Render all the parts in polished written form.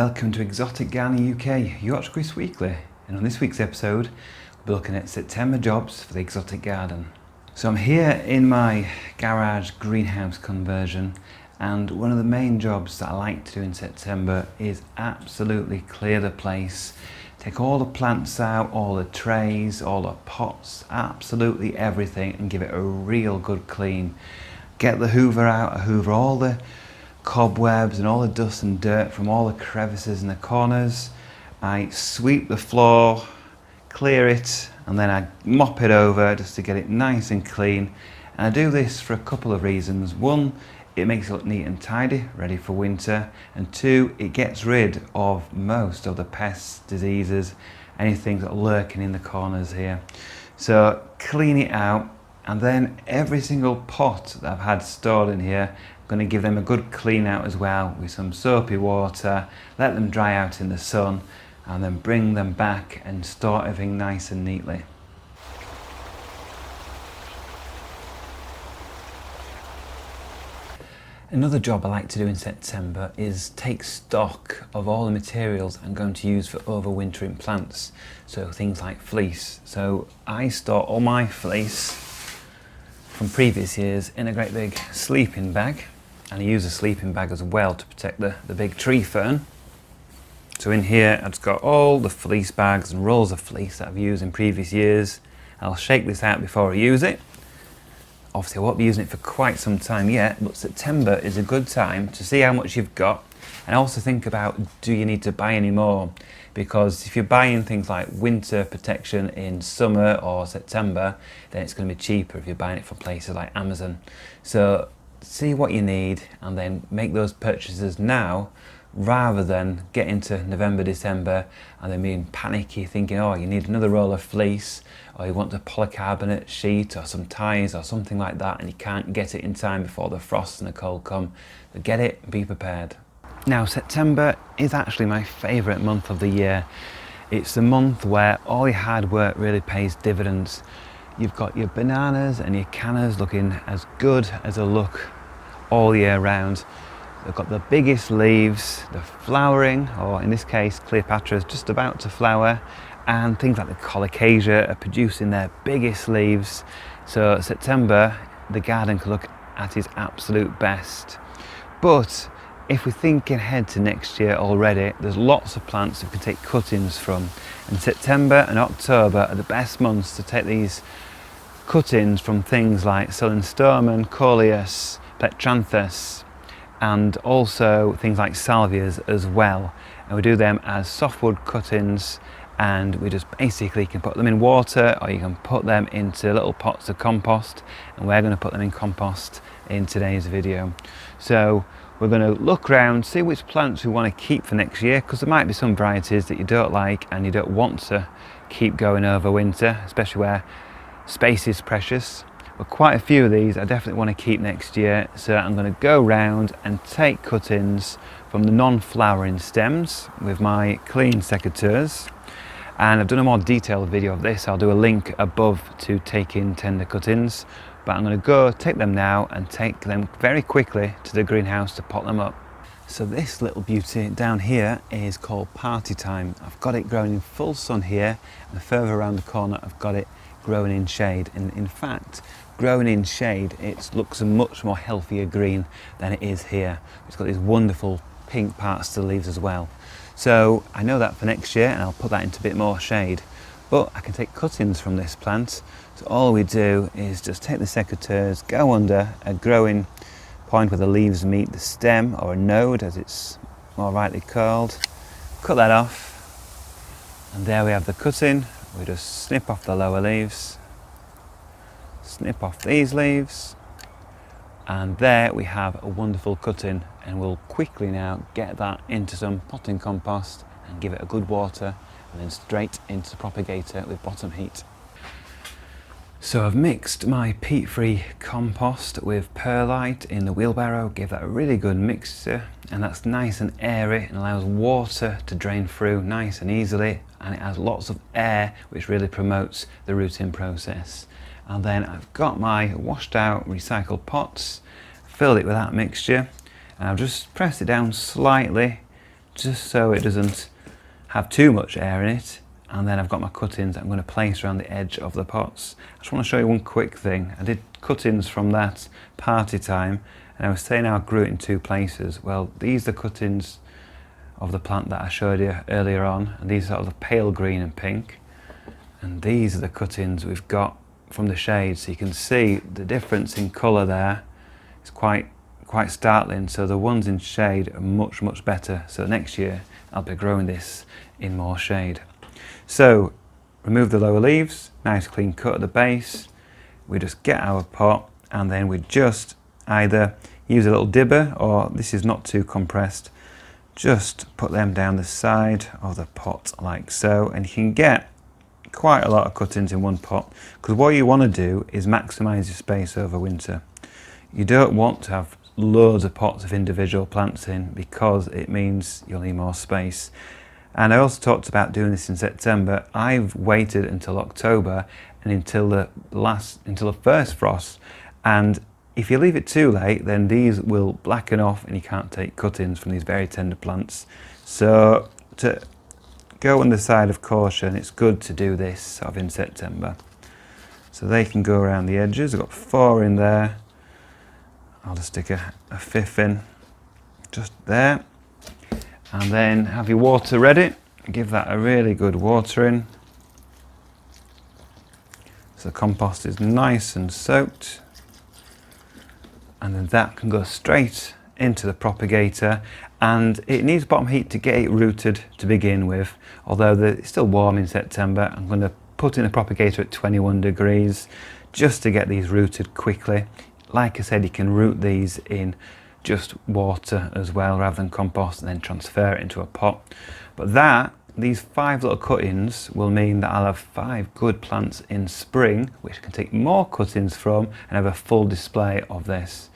welcome to Exotic Gardening UK, Yorkshire Kris Weekly. And on this week's episode, we'll be looking at September jobs for the exotic garden. So I'm here in my garage greenhouse conversion, and one of the main jobs that I like to do in September is absolutely clear the place. Take all the plants out, all the trays, all the pots, absolutely everything, and give it a real good clean. Get the hoover out, I hoover all the cobwebs and all the dust and dirt from all the crevices in the corners. I sweep the floor, clear it, and then I mop it over just to get it nice and clean. And I do this for a couple of reasons. One, it makes it look neat and tidy, ready for winter. And two, it gets rid of most of the pests, diseases, anything that are lurking in the corners here. So clean it out, and then every single pot that I've had stored in here, I'm going to give them a good clean out as well with some soapy water, let them dry out in the sun, and then bring them back and store everything nice and neatly. Another job I like to do in September is take stock of all the materials I'm going to use for overwintering plants. So things like fleece. So I store all my fleece from previous years in a great big sleeping bag. And I use a sleeping bag as well to protect the big tree fern. So in here I've just got all the fleece bags and rolls of fleece that I've used in previous years. I'll shake this out before I use it. Obviously I won't be using it for quite some time yet, but September is a good time to see how much you've got and also think about, do you need to buy any more? Because if you're buying things like winter protection in summer or September, then it's going to be cheaper if you're buying it from places like Amazon. So see what you need and then make those purchases now, rather than get into November, December and then being panicky thinking, oh, you need another roll of fleece, or you want a polycarbonate sheet or some ties or something like that, and you can't get it in time before the frost and the cold come. So get it and be prepared. Now, September is actually my favourite month of the year. It's the month where all your hard work really pays dividends. You've got your bananas and your cannas looking as good as they look all year round. They've got the biggest leaves, they're flowering, or in this case Cleopatra is just about to flower, and things like the colocasia are producing their biggest leaves. So September, the garden can look at its absolute best. But if we're thinking ahead to next year already, there's lots of plants that we can take cuttings from, and September and October are the best months to take these cuttings from things like Solenstomon, Coleus, Plectranthus, and also things like salvias as well. And we do them as softwood cuttings, and we just basically can put them in water, or you can put them into little pots of compost, and we're going to put them in compost in today's video. So we're going to look around, see which plants we want to keep for next year, because there might be some varieties that you don't like and you don't want to keep going over winter, especially where space is precious. But quite a few of these I definitely want to keep next year, so I'm going to go round and take cuttings from the non-flowering stems with my clean secateurs. And I've done a more detailed video of this. I'll do a link above to take in tender cuttings, but I'm going to go take them now and take them very quickly to the greenhouse to pot them up. So this little beauty down here is called Party Time. I've got it growing in full sun here, and further around the corner I've got it growing in shade. And in fact, growing in shade, it looks a much more healthier green than it is here. It's got these wonderful pink parts to the leaves as well. So I know that for next year, and I'll put that into a bit more shade. But I can take cuttings from this plant. So all we do is just take the secateurs, go under a growing point where the leaves meet the stem, or a node as it's more rightly called. Cut that off, and there we have the cutting. We just snip off the lower leaves, snip off these leaves, and there we have a wonderful cutting. And we'll quickly now get that into some potting compost and give it a good water, and then straight into the propagator with bottom heat. So I've mixed my peat-free compost with perlite in the wheelbarrow, give that a really good mixture, and that's nice and airy and allows water to drain through nice and easily, and it has lots of air which really promotes the rooting process. And then I've got my washed out recycled pots, filled it with that mixture, and I've just pressed it down slightly just so it doesn't have too much air in it. And then I've got my cuttings that I'm going to place around the edge of the pots. I just want to show you one quick thing. I did cuttings from that party time, and I was saying I grew it in 2 places. Well, these are the cuttings of the plant that I showed you earlier on, and these are sort of the pale green and pink. And these are the cuttings we've got from the shade, so you can see the difference in colour there. It's quite startling. So the ones in shade are much better. So next year I'll be growing this in more shade. So remove the lower leaves, nice clean cut at the base. We just get our pot, and then we just either use a little dibber, or this is not too compressed, just put them down the side of the pot like so, and you can get quite a lot of cuttings in one pot, because what you want to do is maximize your space over winter. You don't want to have loads of pots of individual plants in, because it means you'll need more space. And I also talked about doing this in September. I've waited until October and until the first frost, and if you leave it too late, then these will blacken off and you can't take cuttings from these very tender plants. So to go on the side of caution, it's good to do this sort of in September. So they can go around the edges. I've got 4 in there. I'll just stick a 5th in just there. And then have your water ready. Give that a really good watering, so the compost is nice and soaked. And then that can go straight into the propagator, and it needs bottom heat to get it rooted to begin with. Although it's still warm in September, I'm going to put in the propagator at 21 degrees just to get these rooted quickly. Like I said, you can root these in just water as well rather than compost, and then transfer it into a pot. But these 5 little cuttings will mean that I'll have 5 good plants in spring, which I can take more cuttings from and have a full display of this.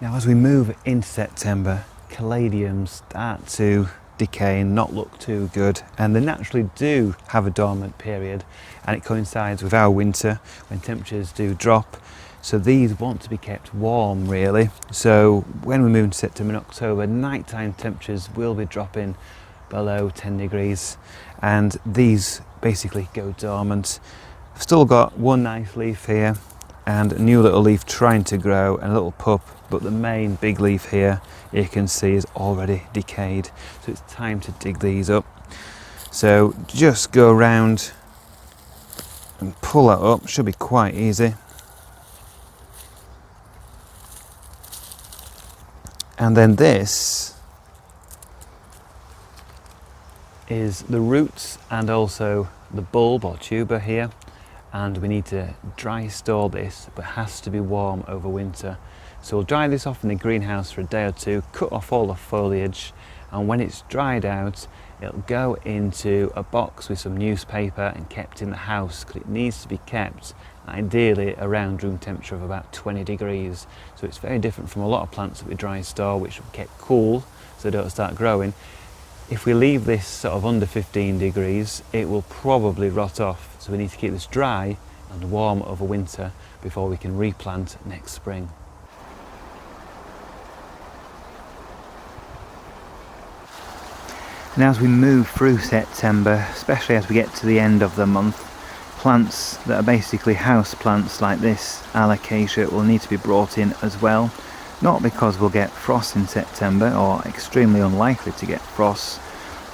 Now as we move into September, caladiums start to decay and not look too good, and they naturally do have a dormant period, and it coincides with our winter when temperatures do drop. So these want to be kept warm really. So when we move into September and October, nighttime temperatures will be dropping below 10 degrees, and these basically go dormant. I've still got one nice leaf here and a new little leaf trying to grow and a little pup, but the main big leaf here you can see is already decayed. So it's time to dig these up. So just go around and pull that up, should be quite easy. And then this is the roots and also the bulb or tuber here, and we need to dry store this, but it has to be warm over winter. So we'll dry this off in the greenhouse for a day or 2, cut off all the foliage, and when it's dried out it'll go into a box with some newspaper and kept in the house, because it needs to be kept ideally around room temperature of about 20 degrees. So it's very different from a lot of plants that we dry store, which are kept cool so they don't start growing. If we leave this sort of under 15 degrees, it will probably rot off. So we need to keep this dry and warm over winter before we can replant next spring. Now as we move through September, especially as we get to the end of the month, plants that are basically house plants like this alocasia will need to be brought in as well. Not because we'll get frost in September, or extremely unlikely to get frost,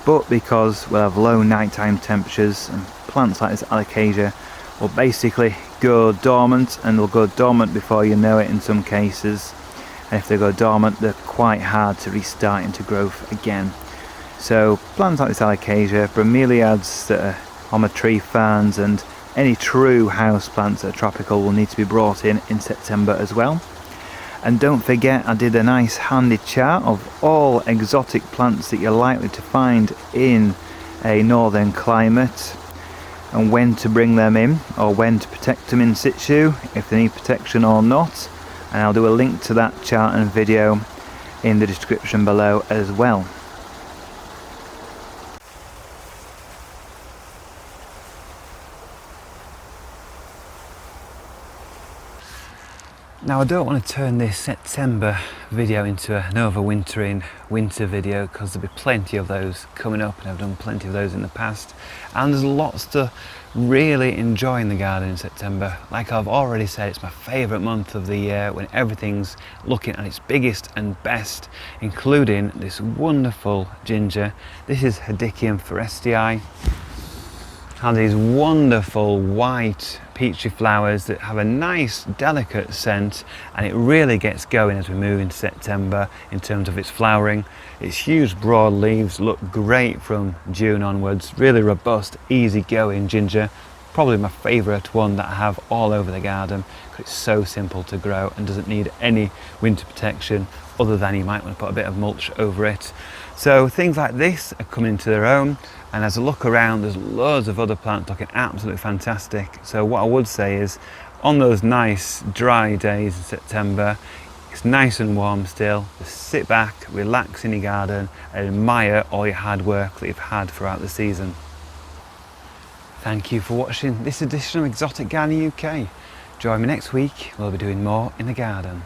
but because we'll have low nighttime temperatures, and plants like this alocasia will basically go dormant, and they'll go dormant before you know it in some cases. And if they go dormant, they're quite hard to restart into growth again. So plants like this alocasia, bromeliads that are on my tree ferns, and any true house plants that are tropical will need to be brought in September as well. And don't forget, I did a nice handy chart of all exotic plants that you're likely to find in a northern climate, and when to bring them in, or when to protect them in situ, if they need protection or not. And I'll do a link to that chart and video in the description below as well. Now I don't want to turn this September video into an overwintering winter video because there'll be plenty of those coming up, and I've done plenty of those in the past, and there's lots to really enjoy in the garden in September. Like I've already said, it's my favourite month of the year when everything's looking at its biggest and best, including this wonderful ginger. This is Hedychium forestii. Have these wonderful white peachy flowers that have a nice delicate scent, and it really gets going as we move into September in terms of its flowering. Its huge broad leaves look great from June onwards. Really robust, easy going ginger. Probably my favourite one that I have all over the garden because it's so simple to grow and doesn't need any winter protection other than you might want to put a bit of mulch over it. So things like this are coming into their own, and as I look around there's loads of other plants looking absolutely fantastic. So what I would say is, on those nice dry days in September, it's nice and warm still, just sit back, relax in your garden and admire all your hard work that you've had throughout the season. Thank you for watching this edition of Exotic Gardening UK. Join me next week, we'll be doing more in the garden.